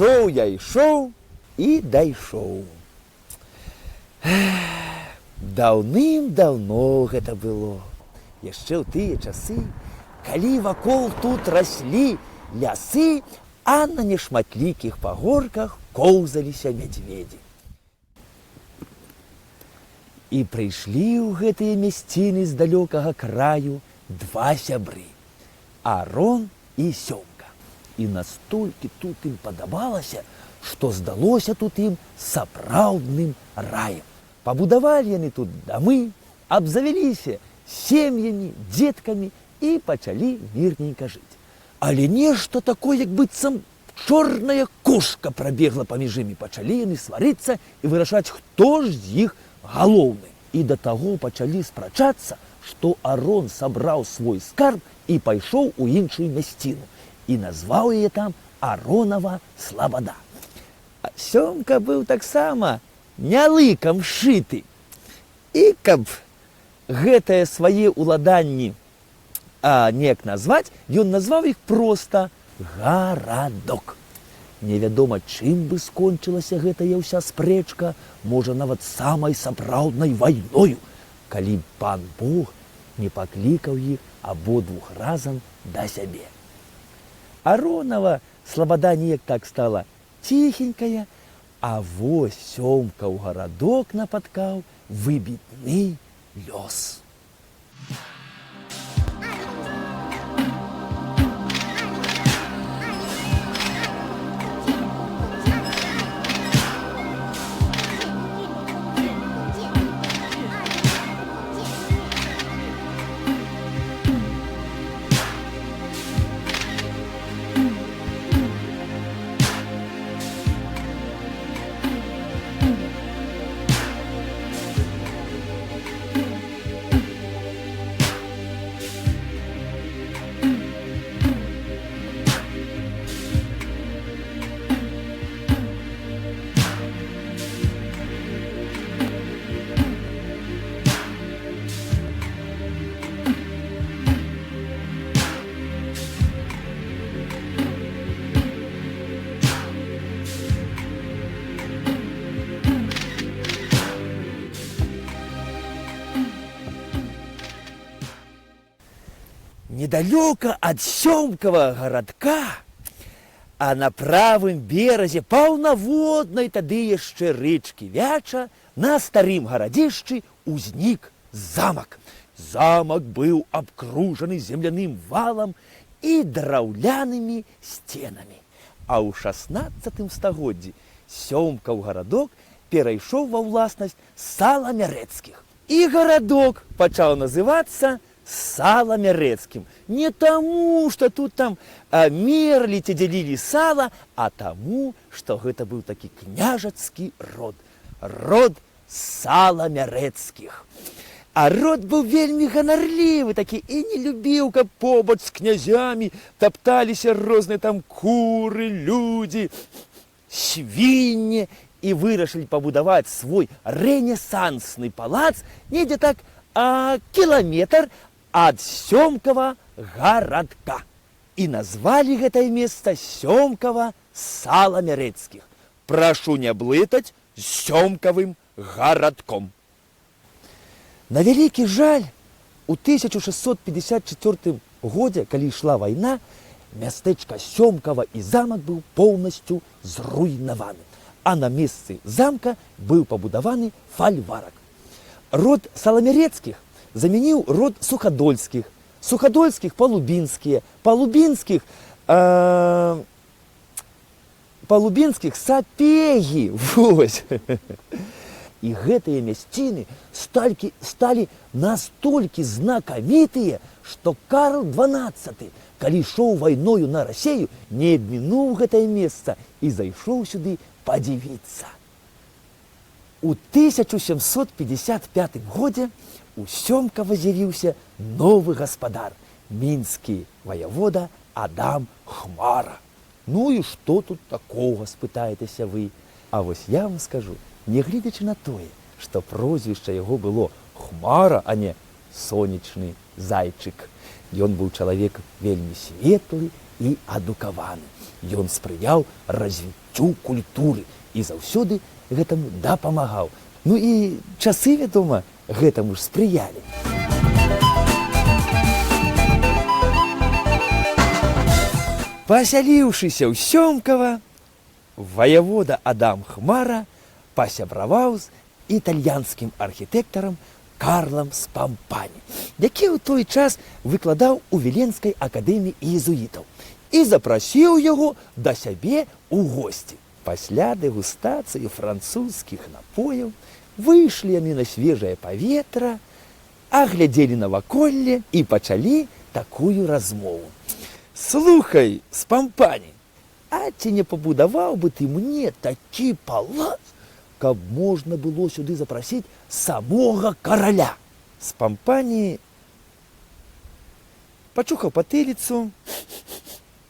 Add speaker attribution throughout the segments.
Speaker 1: ішоў я ішоў і дайшоў. Даўным-даўно гэта было. Яшчэ ў тыя часы, калі вакол тут раслі лясы, а на нешматлікіх пагорках коўзаліся мядзведзі. І прыйшлі ў гэтыя мясціны з далёкага краю два сябры – Арон і Сёмка. І настолькі тут ім падабалася, што здалося тут ім сапраўдным раем. Пабудавалі яны тут дамы, абзавяліся сем'ямі, дзеткамі і пачалі мірненька жыць. Але нешта такое, як быццам чорная кошка прабегла паміж імі. Пачалі яны сварыцца і вырашаць, хто ж з іх галоўны. І да таго пачалі спрачацца, што Арон сабраў свой скарб і пайшоў у іншую мясціну. І назваў яе там Аронава Слабада. А Сёмка быў таксама не лыкам шыты. І каб гэтае свае ўладанні неяк назваць, ён назваў іх проста гарадок. Невядома, чым бы скончылася гэтая ўся спрэчка, можа, нават самай сапраўднай вайною, калі б пан Бог не паклікаў іх абодвух разам да сябе. Аронава Слабада неяк так стала ціхенькая, а вось Сёмка ў гарадок напаткаў выбітны лёс. Недалёка ад Сёмкава гарадка, а на правым беразе паўнаводнай тады яшчэ рэчкі Вяча на старым гарадзішчы узнік замак. Замак быў абкружаны земляным валам і драўлянымі сценамі. А ў 16 стагоддзі Сёмкаў гарадок перайшоў ва ўласнасць Саламярэцкіх. І гарадок пачаў называцца Саламярэцкім. Не таму, што тут там мерлі ці дзялілі сала, а таму, што гэта быў такі княжацкі род. Род Саламярэцкіх. А род быў вельмі ганарлівы такі і не любіў, каб побач з князямі тапталіся розныя там куры, людзі, свінні, і вырашылі пабудаваць свой рэнесансны палац недзе так кіламетр ад Сёмкава гарадка. І назвалі гэтае месца Сёмкава Саламярэцкіх. Прашу не блытаць з Сёмкавым гарадком. На вялікі жаль, у 1654 годзе, калі ішла вайна, мястэчка Сёмкава і замак быў поўнасцю зруйнаваны. А на месцы замка быў пабудаваны фальварак. Род Саламярэцкіх замяніў род Сухадольскіх, Сухадольскіх Палубінскія, Палубінскіх Сапегі. Вось. І гэтыя мясціны сталі настолькі знакамітыя, што Карл XII, калі ішоў вайною на Расею, не абмінуў гэтае месца і зайшоў сюды падзівіцца. У 1755 годзе у Сёмкава з'явіўся новы гаспадар, мінскі ваявода Адам Хмара. Ну і што тут такога, спытаецеся вы? А вось я вам скажу, нягледзячы на тое, што прозвішча яго было Хмара, а не сонечны зайчык. Ён быў чалавек вельмі светлы і і адукаваны. Ён спрыяў развіццю культуры і заўсёды гэтаму дапамагаў. Ну і часы, вядома, гэтаму ж спрыялі. Пасяліўшыся ў Сёмкава, ваявода Адам Хмара пасябраваў з італьянскім архітэктарам Карлам Спампані, які ў той час выкладаў у Віленскай акадэміі езуітаў, і запрасіў яго да сябе ў госці. Пасля дэгустацыі французскіх напояў выйшлі яны на свежае паветра, аглядзелі наваколле і пачалі такую размову. «Слухай, Спампані, а ці не пабудаваў бы ты мне такі палац, каб можна было сюды запрасіць самога караля?» Спампані пачухаў патыліцу,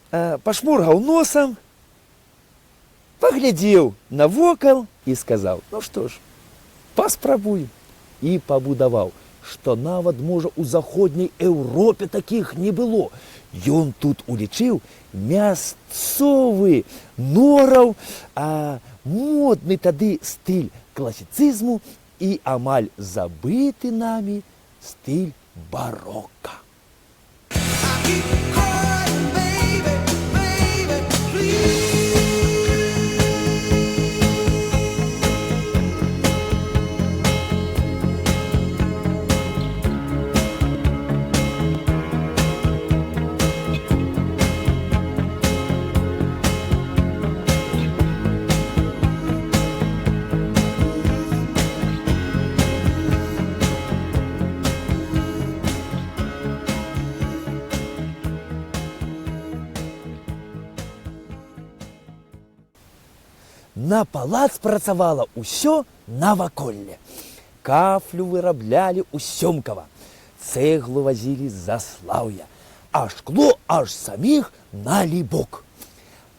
Speaker 1: пашморгаў носам, паглядзеў навокал і сказаў: «Ну што ж, паспрабую». І пабудаваў, што нават, можа, у заходняй Еўропе такіх не было. Ён тут улічыў мясцовы нораў, модны тады стыль класіцызму і амаль забыты намі стыль барока. На палац працавала ўсё наваколле. Кафлю выраблялі ў Сёмкава, цэглу вазілі з Заслаўя, а шкло аж саміх на Лібок.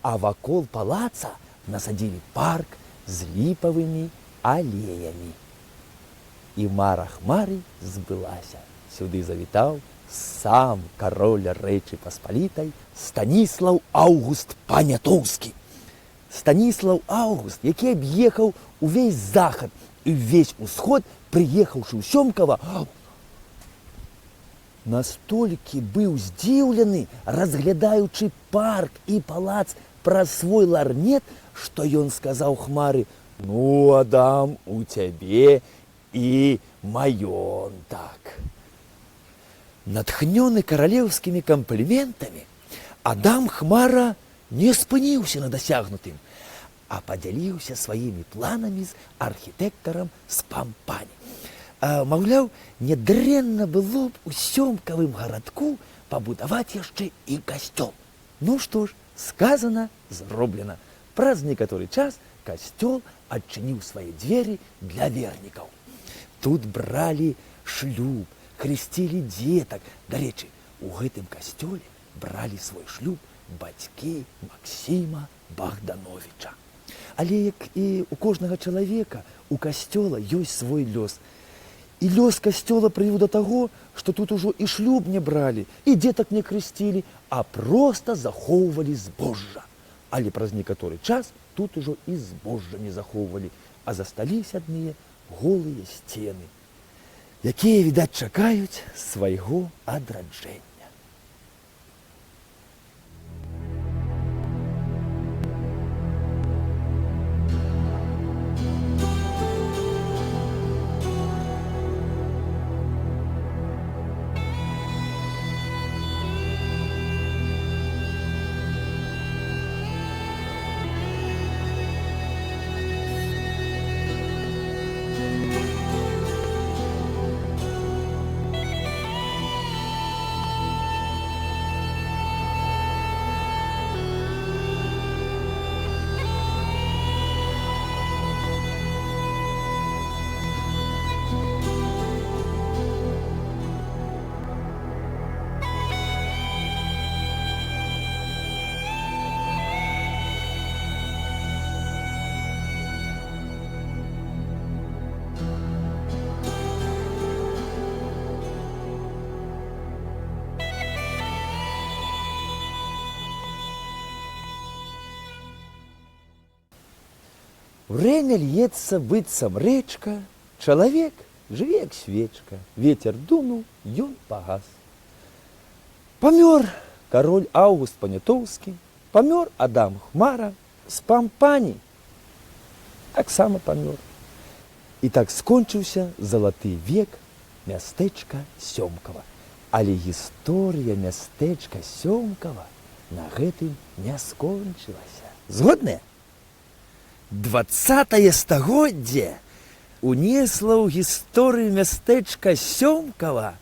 Speaker 1: А вакол палаца насадзілі парк з ліпавымі алеямі. І мара Хмары збылася. Сюды завітаў сам кароль Рэчы Паспалітай Станіслаў Аўгуст Панятоўскі. Станіслаў Аўгуст, які аб'ехаў увесь захад і ўвесь усход, прыехаўшы ў Сёмкава, настолькі быў здзіўлены, разглядаючы парк і палац праз свой ларнет, што ён сказаў Хмары: «Ну, Адам, у цябе і маёнтак». Натхнёны каралеўскімі кампліментамі, Адам Хмара не спыніўся на дасягнутым, а падзяліўся сваімі планамі з архітэктарам Спампані. Маўляў, нядрэнна было б у Сёмкавым гарадку пабудаваць яшчэ і касцёл. Ну што ж, сказана, зроблена. Праз некаторы час касцёл адчыніў свае дзверы для вернікаў. Тут бралі шлюб, хрысцілі дзетак. Дарэчы, у гэтым касцёле бралі свой шлюб бацькі Максіма Богдановича. Але, як і у кожнага чалавека, у касцёла ёсць свой лёс. І лёс касцёла прывёў да таго, што тут ужо і шлюб не бралі, і дзетак не хрысцілі, а проста захоўвалі збожжа. Але праз некаторы час тут ужо і збожжа не захоўвалі, а засталіся адныя голыя сцены, якія, відаць, чакаюць свайго адраджэння. Время льется быццам речка, чалавек жыве як свечка, ветер дунуў, ён пагас. Памёр кароль Аўгуст Панятоўскі, памёр Адам Хмара, Спампані таксама памёр. І так скончыўся залаты век мястэчка Сёмкава. Але гісторыя мястэчка Сёмкава на гэтым не скончылася. Згодныя? 20-е стагоддзе унесла ў гісторыю мястэчка Сёмкава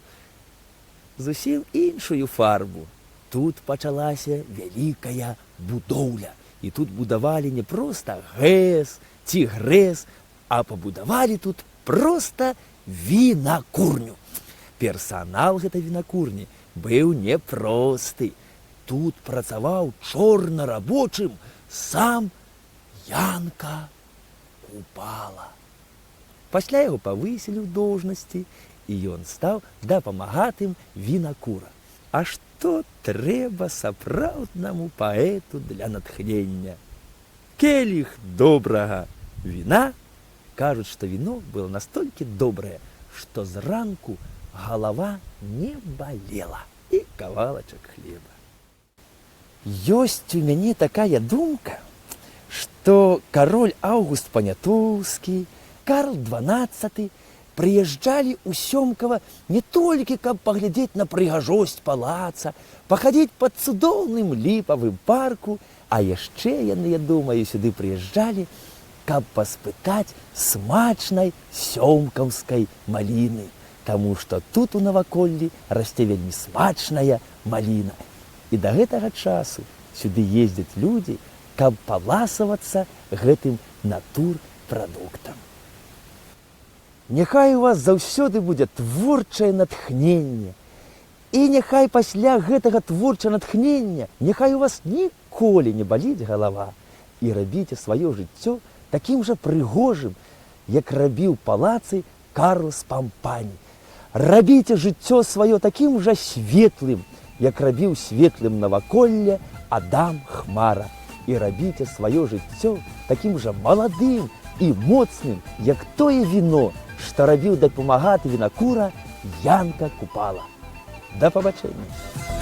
Speaker 1: зусім іншую фарбу. Тут пачалася вялікая будоўля. І тут будавалі не проста ГЭС ці ГРЭС, а пабудавалі тут проста вінакурню. Персанал гэтай вінакурні быў непросты. Тут працаваў чорнарабочым сам Янка Купала. Пасля яго павысілі ў должнасці, і ён стаў дапамагатым вінакура. А што трэба сапраўднаму паэту для натхнення? Келіх добрага віна. Кажуць, што віно было настолькі добрае, што зранку галава не балела, і кавалачак хлеба. Ёсць у мяне такая думка, што кароль Аўгуст Панятоўскі, Карл XII прыязджалі ў Сёмкава не толькі, каб паглядзець на прыгажосць палаца, пахадзіць па цудоўным ліпавым парку, а яшчэ яны, я думаю, сюды прыязджалі, каб паспытаць смачнай сёмкаўскай маліны, таму што тут у наваколлі расце вельмі смачная маліна. І да гэтага часу сюды ездзяць людзі, каб паласавацца гэтым натурпрадуктам. Няхай у вас заўсёды будзе творчае натхненне. І няхай пасля гэтага творчага натхнення, няхай у вас ніколі не баліць галава. І рабіце сваё жыццё такім жа прыгожым, як рабіў палацы Карл Спампані. Рабіце жыццё сваё такім жа светлым, як рабіў светлым наваколле Адам Хмара. І рабіце сваё жыццё такім жа маладым і моцным, як тое віно, што рабіў дапамагаты вінакура Янка Купала. Да пабачэння!